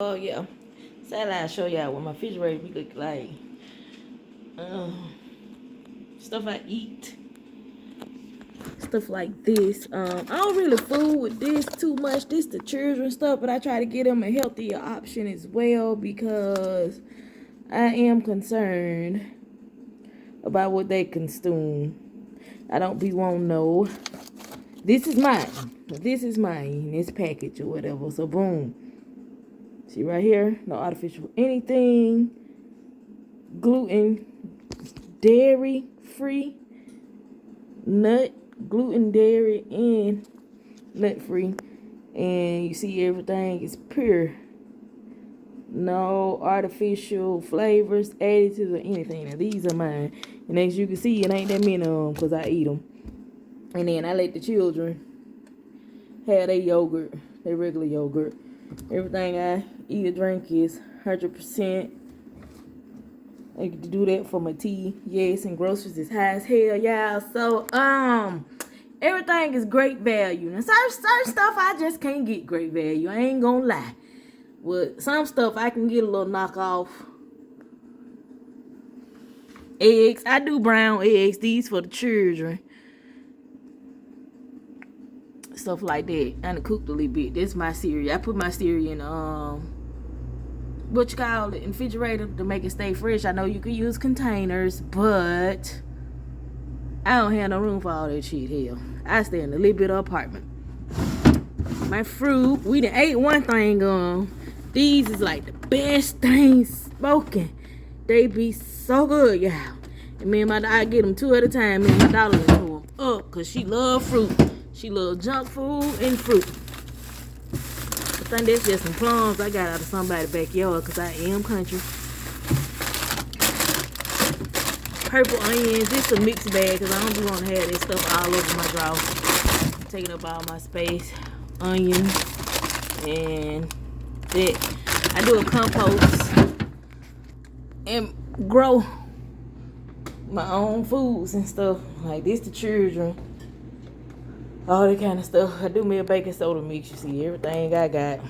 Oh yeah, Saturday I'll show y'all what my refrigerator be look like. Stuff I eat, stuff like this. I don't really fool with this too much. This the children stuff, but I try to get them a healthier option as well because I am concerned about what they consume. I don't be wanting no. This is mine. This is mine. This package or whatever. So boom. See right here, no artificial anything, gluten, dairy free, nut, gluten, dairy, and nut free. And you see everything is pure. No artificial flavors, additives, or anything. Now these are mine. And as you can see, it ain't that many of them because I eat them. And then I let the children have their yogurt, their regular yogurt. Everything I eat or drink is 100%. I get to do that for my tea. Yes, and groceries is high as hell, y'all. So, everything is great value. Now, certain stuff I just can't get great value. I ain't gonna lie. With some stuff I can get a little knockoff. Eggs, I do brown eggs. These for the children. Stuff like that. And I cooked a little bit. This is my cereal. I put my cereal in what you call it, in the refrigerator to make it stay fresh. I know you can use containers, but I don't have no room for all that shit. Hell, I stay in a little bit of apartment. My fruit, we done ate one thing. These is like the best things smoking. They be so good, y'all. And me and my I get them two at a time. Me and my daughter to them up, cause she love fruit. She love junk food and fruit. I think that's just some plums I got out of somebody's backyard because I am country. Purple onions. This is a mixed bag because I don't be want to have this stuff all over my drawers. Taking up all my space. Onions. And that. I do a compost and grow my own foods and stuff. Like this the children. All that kind of stuff. I do me a baking soda mix. You see everything I got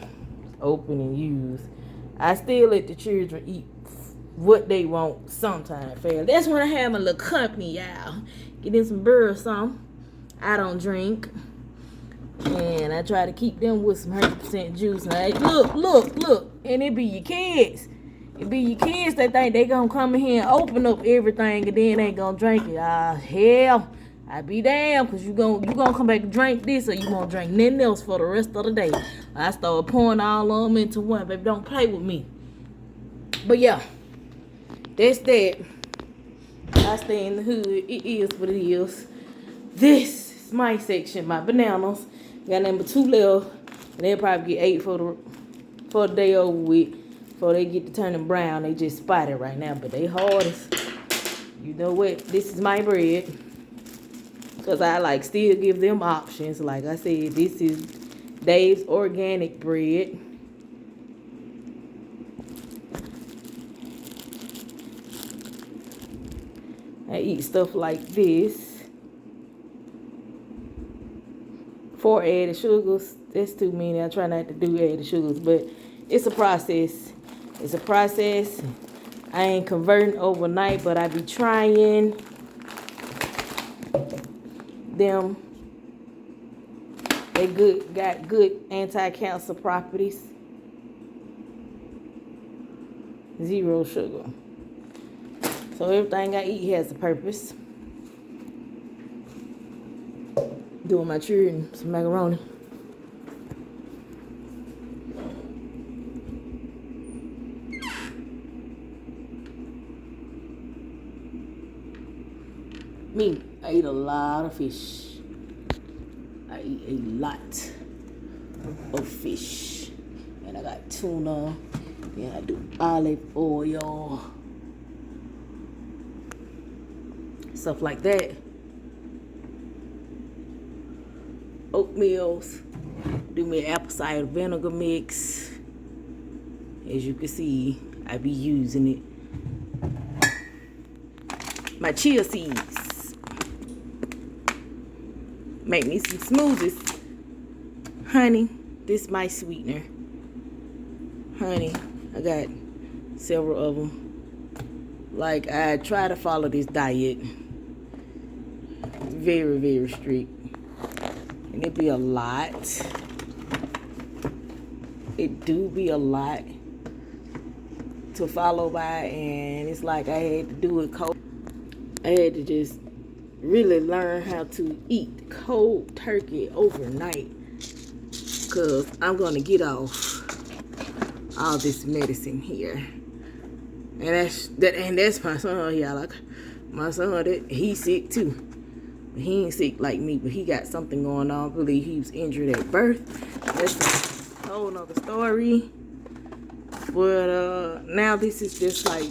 open and used. I still let the children eat what they want sometimes. That's when I have my little company, y'all. Get in some beer or something. I don't drink. And I try to keep them with some 100% juice. Now, look. And it be your kids. It be your kids that think they gonna come in here and open up everything and then they gonna drink it. Hell. I be damned, cause you gonna come back and drink this, or you gonna drink nothing else for the rest of the day. I start pouring all of them into one, baby. Don't play with me. But yeah, that's that. I stay in the hood. It is what it is. This is my section, my bananas. Got number 2 left, and they'll probably get 8 for the day over with. Before they get to turning brown, they just spotted right now, but they hardest. You know what? This is my bread. Because I still give them options. Like I said, this is Dave's organic bread. I eat stuff like this. 4 added sugars. That's too many. I try not to do added sugars. But it's a process. It's a process. I ain't converting overnight, but I be trying them. They got good anti-cancer properties. 0 sugar. So everything I eat has a purpose. Doing my children some macaroni. Me, I eat a lot of fish. I eat a lot of fish. And I got tuna. And I do olive oil. Stuff like that. Oatmeals. Do me an apple cider vinegar mix. As you can see, I be using it. My chia seeds. Make me some smoothies. Honey, this is my sweetener. honey, I got several of them. Like, I try to follow this diet. Very, very strict. And it be a lot. It do be a lot to follow by, and it's like I had to do it cold. I had to just really learn how to eat cold turkey overnight, because I'm going to get off all this medicine here. And that's my son, y'all. Like, my son, he's sick too. He ain't sick like me, but he got something going on. I believe he was injured at birth. That's a whole nother story. But now this is just like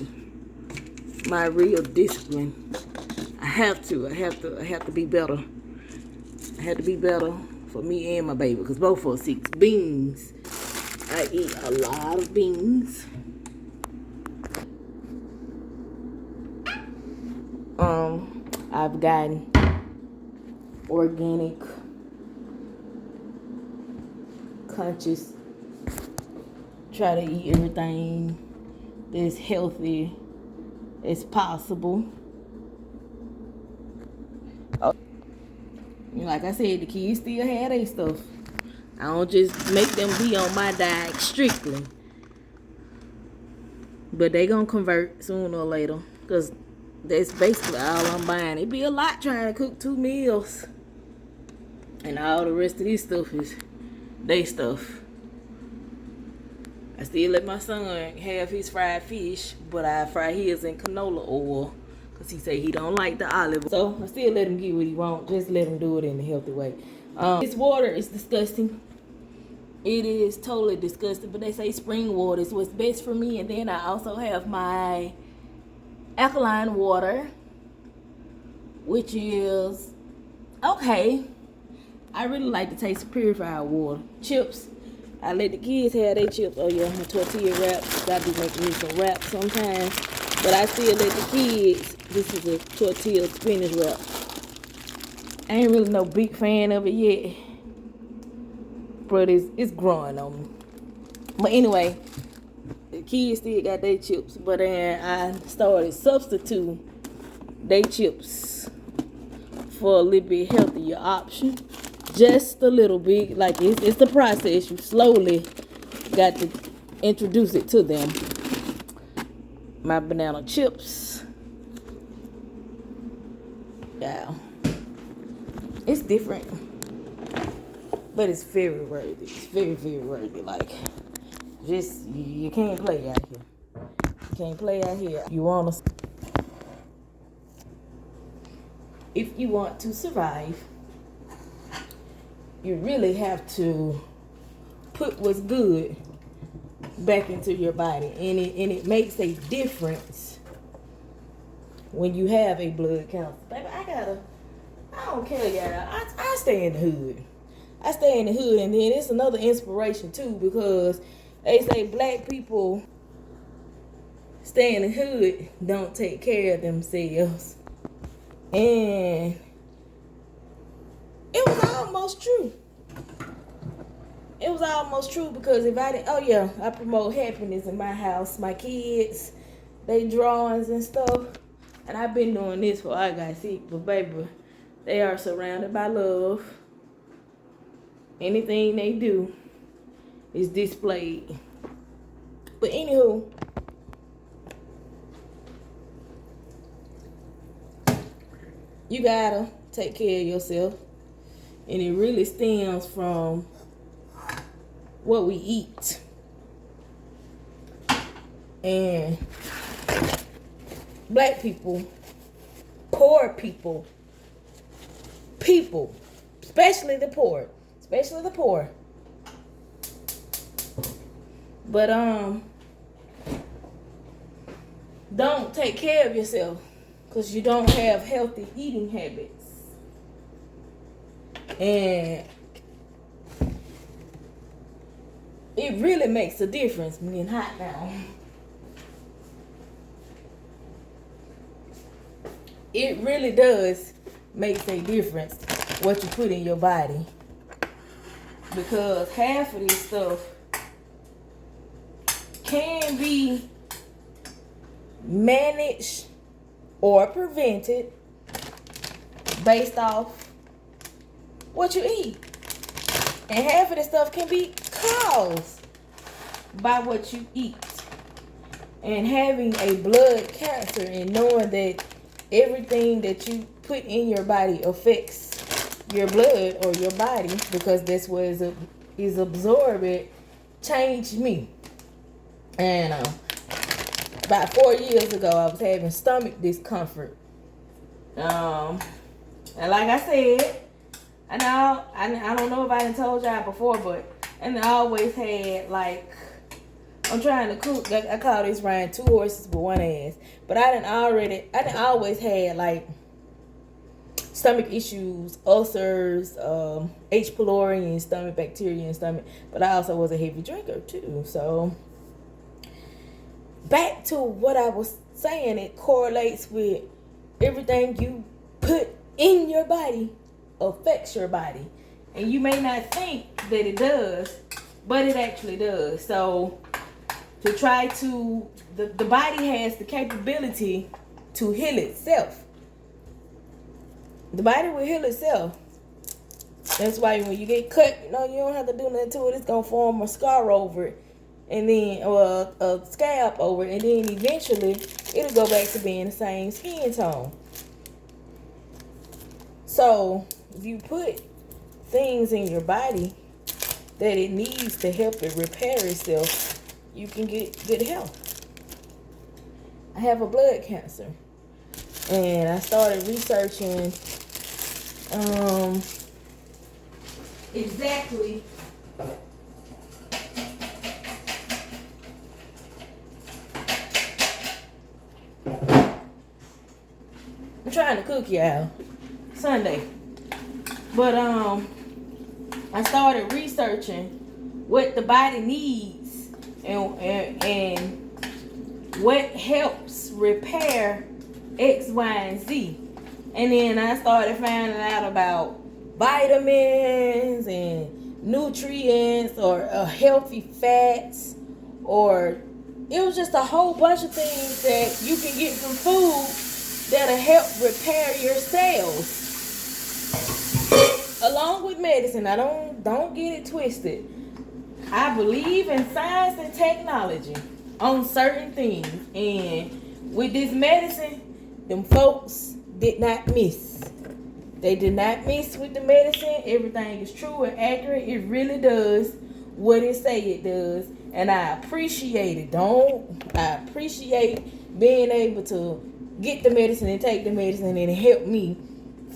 my real discipline. I have to be better. I have to be better for me and my baby, because both of us sick. Beans. I eat a lot of beans. I've gotten organic, conscious, try to eat everything that's healthy as possible. Like I said, the kids still have their stuff. I don't just make them be on my diet strictly, but they gonna convert sooner or later, because that's basically all I'm buying. It be a lot trying to cook 2 meals, and all the rest of this stuff is they stuff. I still let my son have his fried fish, but I fry his in canola oil, because he say he don't like the olive. So I still let him get what he want. Just let him do it in a healthy way. This water is disgusting. It is totally disgusting, but they say spring water is what's best for me. And then I also have my alkaline water, which is okay. I really like the taste of purified water. Chips, I let the kids have their chips. Oh yeah, my tortilla wraps. Gotta be making me some wraps sometimes. But I still let the kids. This is a tortilla spinach wrap. I ain't really no big fan of it yet, but it's growing on me. But anyway, the kids still got their chips, but then I started substituting their chips for a little bit healthier option. Just a little bit. Like, it's the process. You slowly got to introduce it to them. My banana chips. Yeah. It's different, but it's very worthy. It's very, very worthy. Like, just, you can't play out here. You can't play out here. If you want to survive, you really have to put what's good back into your body, and it makes a difference when you have a blood council. Baby, I don't care, y'all. I stay in the hood. I stay in the hood, and then it's another inspiration too, because they say black people stay in the hood, don't take care of themselves. And it was almost true. It was almost true, because if I didn't, I promote happiness in my house. My kids, they drawings and stuff. And I've been doing this before I got sick, but baby, they are surrounded by love. Anything they do is displayed. But anywho, you gotta take care of yourself. And it really stems from what we eat. And black people, poor people, especially the poor. But don't take care of yourself, because you don't have healthy eating habits. And it really makes a difference being hot now. It really does make a difference what you put in your body. Because half of this stuff can be managed or prevented based off what you eat. And half of this stuff can be caused by what you eat. And having a blood cancer and knowing that everything that you put in your body affects your blood or your body, because that's what is absorbed, changed me. And about 4 years ago, I was having stomach discomfort. And like I said, I don't know if I done told y'all before, but I always had, like, I'm trying to cook. I call this riding 2 horses with 1 ass. But I done always had, like, stomach issues, ulcers, H. pylori, and stomach bacteria and stomach. But I also was a heavy drinker too. So back to what I was saying, it correlates with everything you put in your body affects your body. And you may not think that it does, but it actually does. So to try to, the body has the capability to heal itself. The body will heal itself. That's why when you get cut, you don't have to do nothing to it. It's going to form a scar over it. And then, or a scab over it. And then eventually, it'll go back to being the same skin tone. So, if you put things in your body that it needs to help it repair itself, you can get good health. I have a blood cancer. And I started researching exactly I'm trying to cook y'all Sunday. But I started researching what the body needs and what helps repair X, Y, and Z. And then I started finding out about vitamins and nutrients or healthy fats, or it was just a whole bunch of things that you can get from food that'll help repair your cells. Along with medicine. I don't get it twisted. I believe in science and technology on certain things. And with this medicine, them folks did not miss. They did not miss with the medicine. Everything is true and accurate. It really does what it say it does. And I appreciate it. I appreciate being able to get the medicine and take the medicine, and it help me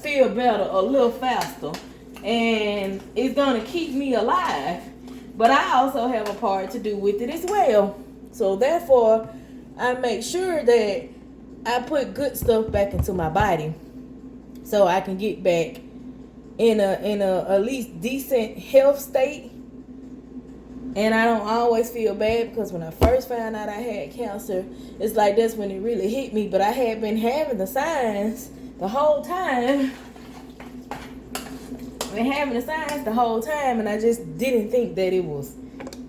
feel better a little faster. And it's going to keep me alive. But I also have a part to do with it as well. So therefore, I make sure that I put good stuff back into my body so I can get back in a at least decent health state. And I don't always feel bad, because when I first found out I had cancer, it's like that's when it really hit me. But I had been having the signs the whole time. And I just didn't think that it was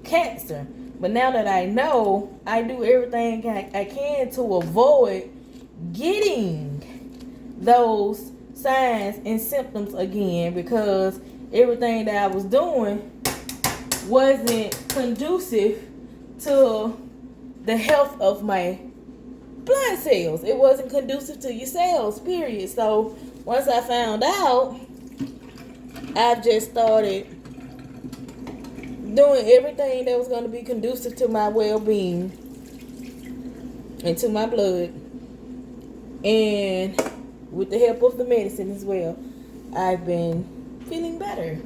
cancer. But now that I know, I do everything I can to avoid getting those signs and symptoms again, because everything that I was doing wasn't conducive to the health of my blood cells. It wasn't conducive to your cells, period. So once I found out, I've just started doing everything that was going to be conducive to my well-being and to my blood. And with the help of the medicine as well, I've been feeling better.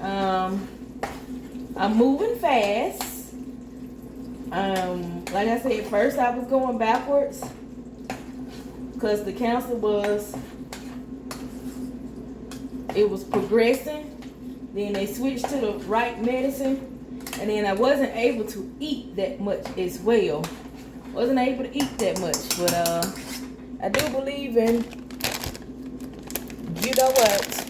I'm moving fast. Like I said, first I was going backwards because the cancer was progressing. Then they switched to the right medicine, and then I wasn't able to eat that much as well. Wasn't able to eat that much, but I do believe in, you know what,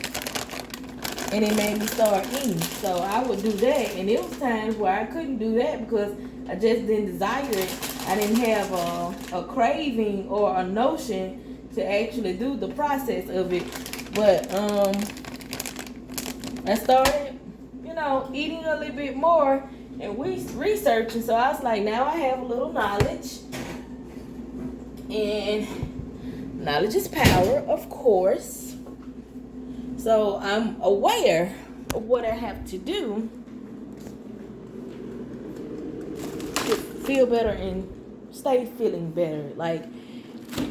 and it made me start eating. So I would do that, and there was times where I couldn't do that because I just didn't desire it. I didn't have a craving or a notion to actually do the process of it. But I started, eating a little bit more and researching. So I was like, now I have a little knowledge. And knowledge is power, of course. So I'm aware of what I have to do to feel better and stay feeling better. Like,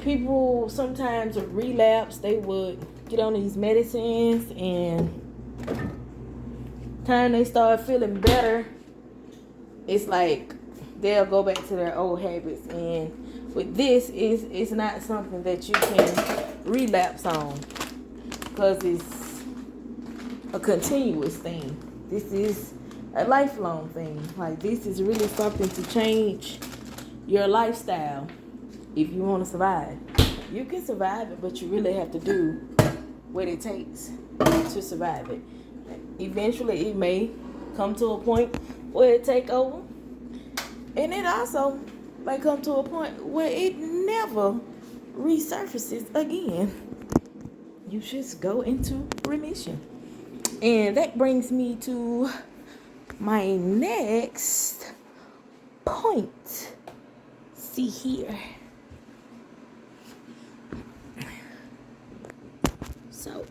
people sometimes would relapse. They would get on these medicines, and time they start feeling better, it's like they'll go back to their old habits. And with this, it's not something that you can relapse on, because it's a continuous thing. This is a lifelong thing. Like, this is really something to change your lifestyle if you want to survive. You can survive it, but you really have to do what it takes to survive it. Eventually, it may come to a point where it take over, and it also may come to a point where it never resurfaces again. You just go into remission. And that brings me to my next point. See here. So,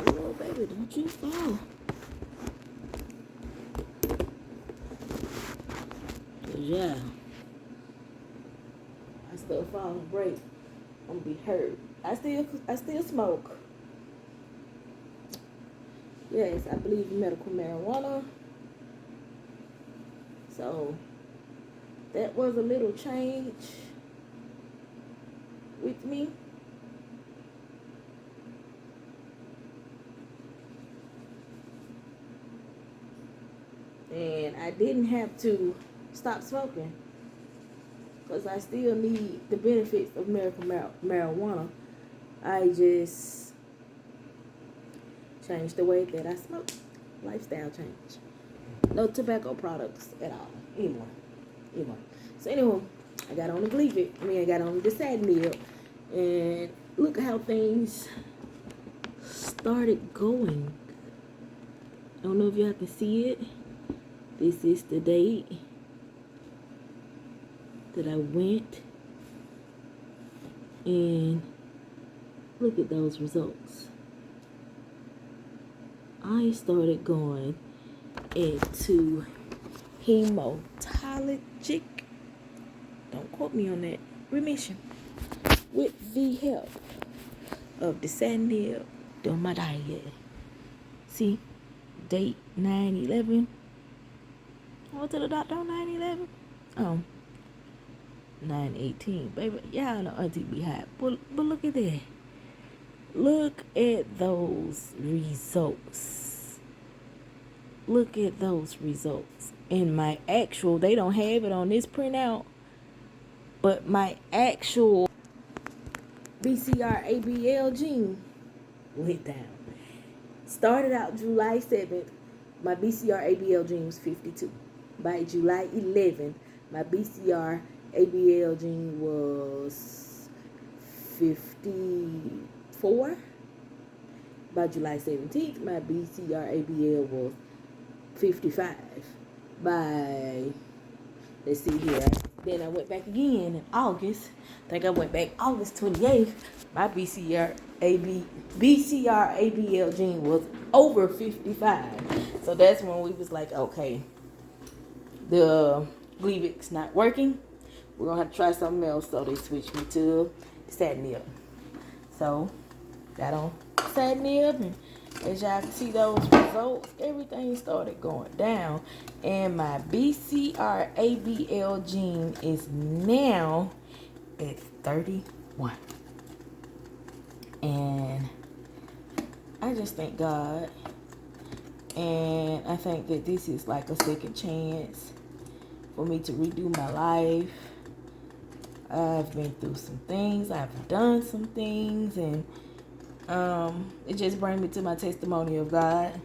oh baby, don't you fall. Yeah, I still fall and break. I'm gonna be hurt. I still smoke. Yes, I believe in medical marijuana. So that was a little change with me. And I didn't have to stop smoking, because I still need the benefits of medical marijuana. I just changed the way that I smoke. Lifestyle change. No tobacco products at all anymore. So anyway, I got on the Gleevec. I got on the Cml, and look how things started going. I don't know if y'all can see it. This is the date that I went, and look at those results. I started going into hematologic, don't quote me on that, remission with the help of the Cml Diet. See, date 9/11. I went to the doctor on 9/11. 9/18. Baby, y'all know Auntie be hot. But look at that. Look at those results. Look at those results. And my actual, they don't have it on this printout, but my actual BCR-ABL gene went down. Started out July 7th, my BCR-ABL gene was 52. By July 11th, my BCR-ABL gene was 54. By July 17th, my BCR-ABL was 55. By, let's see here, then I went back again in August. I think I went back August 28th. My BCR-ABL gene was over 55. So that's when we was like, okay, the Gleevec's not working. We're going to have to try something else. So they switched me to Cml. So, got on Cml, and as y'all can see those results, everything started going down. And my BCR-ABL gene is now at 31. And I just thank God. And I think that this is like a second chance for me to redo my life. I've been through some things. I've done some things. And it just brings me to my testimony of God.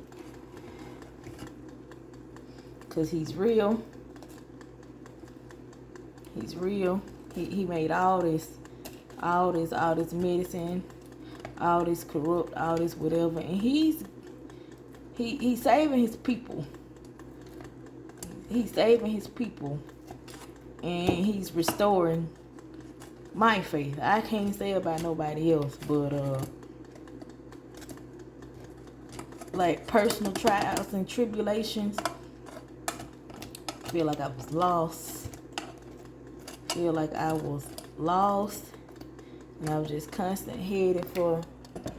Because He's real. He's real. He made all this medicine, all this corrupt, all this whatever, and he's saving his people. He's saving his people, and he's restoring my faith. I can't say about nobody else, but like personal trials and tribulations, I feel like I was lost. And I was just constantly headed for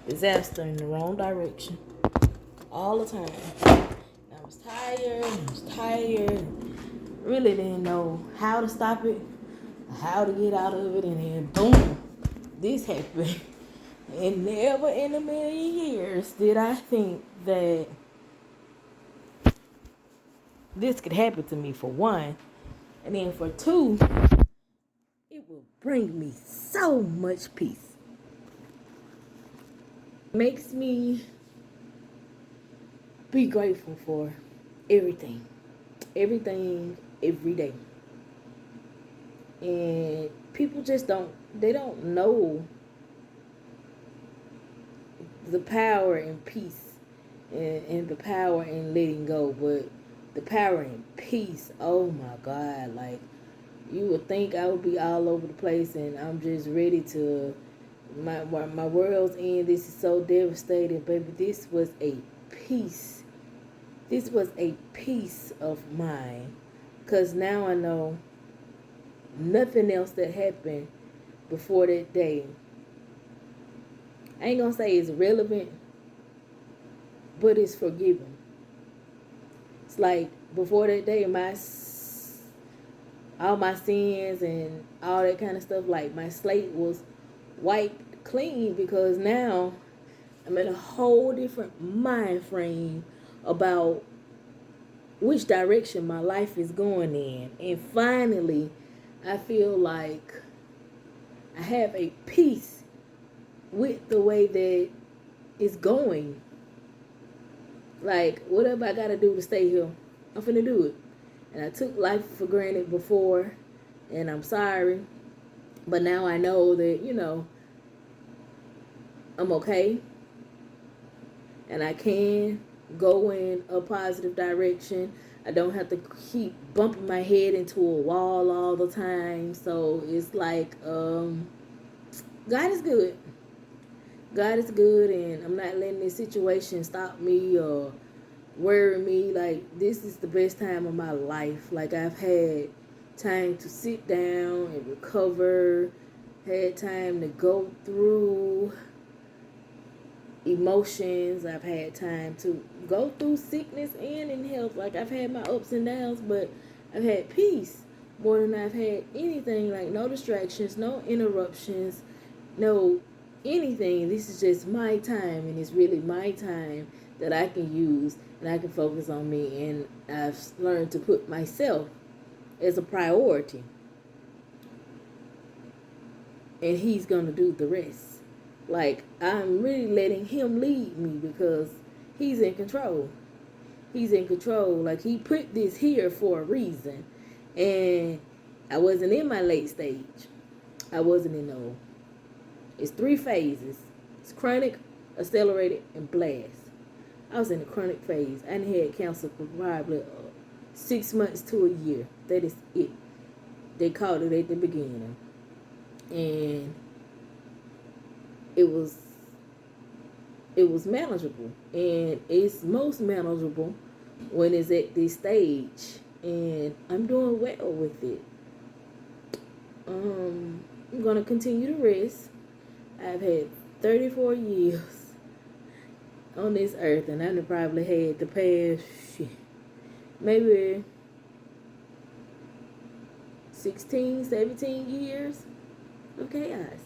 disaster in the wrong direction all the time. I was tired. Really didn't know how to stop it, how to get out of it, and then boom, this happened. And never in a million years did I think that this could happen to me, for one. And then for two, it will bring me so much peace. Makes me be grateful for everything, every day. And people just don't know the power in peace and the power in letting go. But the power in peace, oh my God, like, you would think I would be all over the place, and I'm just ready to, my world's end. This is so devastating, baby. This was a peace of mind, because now I know nothing else that happened before that day, I ain't gonna say it's relevant, but it's forgiven. It's like before that day, all my sins and all that kind of stuff, like my slate was wiped clean, because now I'm in a whole different mind frame about which direction my life is going in. And finally, I feel like I have a peace with the way that it's going. Like, whatever I gotta do to stay here, I'm finna do it. And I took life for granted before, and I'm sorry. But now I know that, I'm okay. And I can go in a positive direction. I don't have to keep bumping my head into a wall all the time. So it's like, God is good. God is good, and I'm not letting this situation stop me or worry me. Like, this is the best time of my life. Like, I've had time to sit down and recover, had time to go through emotions. I've had time to go through sickness and in health. Like, I've had my ups and downs, but I've had peace more than I've had anything. Like, no distractions, no interruptions, no anything. This is just my time, and it's really my time that I can use, and I can focus on me. And I've learned to put myself as a priority, and he's gonna do the rest. Like, I'm really letting him lead me, because he's in control. Like, he put this here for a reason. And I wasn't in my late stage. I wasn't in no. It's 3 phases. It's chronic, accelerated, and blast. I was in the chronic phase. I hadn't had cancer for probably 6 months to a year. That is it. They called it at the beginning. And it was manageable. And it's most manageable when it's at this stage. And I'm doing well with it. I'm going to continue to rest. I've had 34 years on this earth, and I've probably had the past, maybe 16, 17 years of chaos.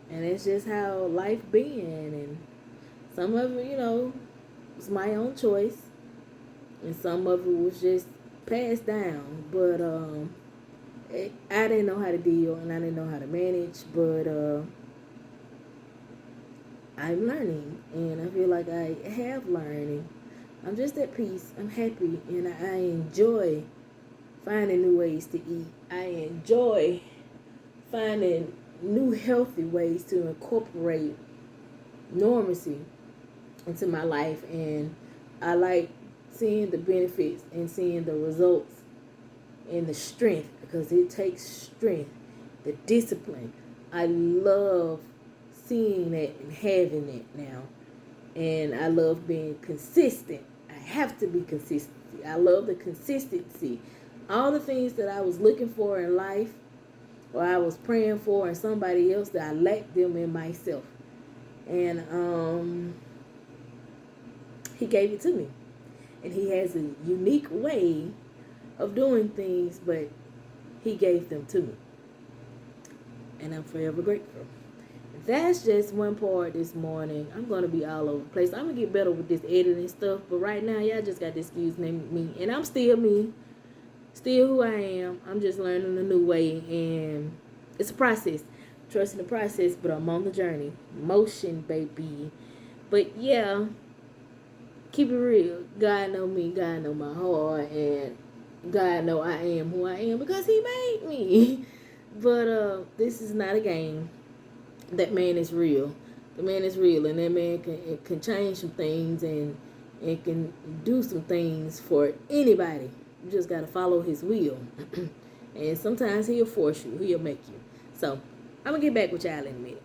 And it's just how life been. And some of it, was my own choice, and some of it was just passed down. But I didn't know how to deal, and I didn't know how to manage, but I'm learning, and I feel like I have learned. I'm just at peace. I'm happy, and I enjoy finding new ways to eat. I enjoy finding new healthy ways to incorporate normalcy into my life, and I like seeing the benefits and seeing the results and the strength, because it takes strength, the discipline. I love seeing that and having it now, and I love being consistent. I have to be consistent. I love the consistency. All the things that I was looking for in life, or I was praying for in somebody else, that I lacked them in myself. And he gave it to me. And he has a unique way of doing things, but he gave them to me. And I'm forever grateful. That's just one part this morning. I'm going to be all over the place. I'm going to get better with this editing stuff. But right now, y'all just got to excuse me. And I'm still me. Still who I am. I'm just learning a new way. And it's a process. Trusting the process, but I'm on the journey. Motion, baby. But yeah, keep it real. God know me. God know my heart. And God know I am who I am because he made me. But this is not a game. That man is real. The man is real, and that man can change some things and can do some things for anybody. You just got to follow his will. And sometimes he'll force you. He'll make you. So, I'm going to get back with y'all in a minute.